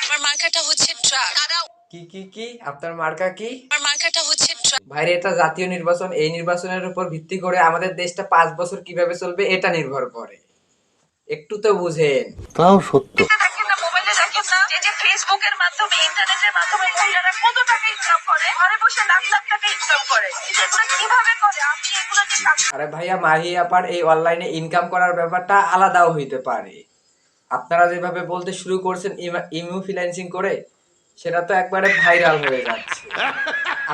আমার মার্কাটা হচ্ছে ট্রাক। কি কি কি আপনার মার্কা কি? আমার মার্কাটা হচ্ছে ট্রাক। ভাইরে, এটা জাতীয় নির্বাচন, এই নির্বাচনের উপর ভিত্তি করে আমাদের দেশটা 5 বছর কিভাবে চলবে এটা নির্ভর করে। একটু তো বুঝেন। তাও সত্য। দেখেন না, মোবাইলে দেখেন না, এই যে ফেসবুকের মাধ্যমে, ইন্টারনেটের মাধ্যমে মহিলারা কত টাকা ইনকাম করে, ঘরে বসে লাখ লাখ টাকা ইনকাম করে। এগুলো কিভাবে করে? আপনি এগুলো নিয়ে আরে ভাইয়া, মাহি আপার এই অনলাইনে ইনকাম করার ব্যাপারটা আলাদাও হইতে পারে। আপনারা যেভাবে বলতে শুরু করছেন ইমু ফ্রিল্যান্সিং করে, সেটা তো একবারে ভাইরাল হয়ে যাচ্ছে।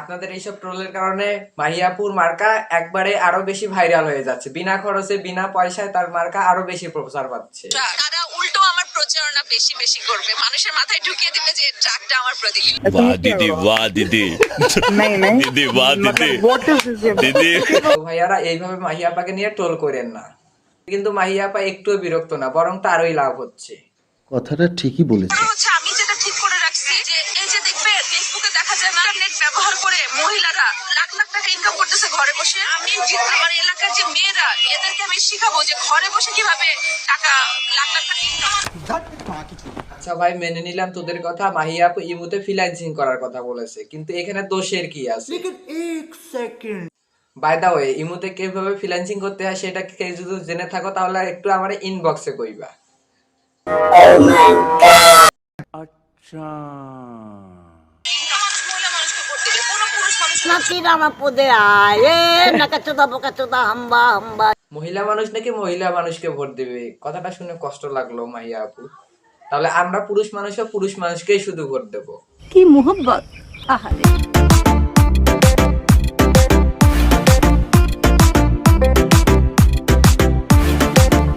আপনাদের এইসব ট্রোলের কারণে মাহিয়াপুর মার্কা একবারে আরো বেশি ভাইরাল হয়ে যাচ্ছে। বিনা খরচে, বিনা পয়সায় তার মার্কা আরো বেশি প্রচার পাচ্ছে। তারা উল্টো আমার প্রচারণা বেশি বেশি করবে, মানুষের মাথায় ঢুকিয়ে দিবে যে ট্রাকটা আমার প্রতীক। वाह दीदी वाह दीदी दीदी वाह दीदी दीदी। তো ভাইয়ারা এইভাবে মাহিয়াপাকে নিয়ে ট্রোল করেন না। কিন্তু মাহিয়াপা একটুও বিরক্ত না, বরং তারই লাভ হচ্ছে। কথাটা ঠিকই বলেছে। হচ্ছে আমি যেটা ঠিক করে রাখছি যে এই যে দেখবে ফেসবুকে দেখা যায় না, ইন্টারনেট ব্যবহার করে মহিলারা লাখ লাখ টাকা ইনকাম করতেছে ঘরে বসে। আমি আমার এলাকার যে মেয়েরা, এদেরকে আমি শিখাবো যে ঘরে বসে কিভাবে টাকা লাখ লাখ টাকা ইনকাম। আচ্ছা ভাই, মেনে নিলাম তোদের কথা। মাহিয়াপু ইমুতে ফ্রিল্যান্সিং করার কথা বলেছে, কিন্তু এখানে দোষের কি আছে? বাই দা ওয়ে, ইমুতে কিভাবে ফ্রিল্যান্সিং করতে হয় সেটা কেউ যদি জেনে থাকো তাহলে একটু আমার ইনবক্সে কইবা। মহিলা মানুষকে করতে দেবে, কোনো পুরুষ মানুষ মহিলা মানুষ নাকি মহিলা মানুষকে ভোট দিবে? কথাটা শুনে কষ্ট লাগলো মাহিয়া আপু। তাহলে আমরা পুরুষ মানুষও পুরুষ মানুষকেই শুধু ভোট দেবো। কি মোহব্বত! আহারে।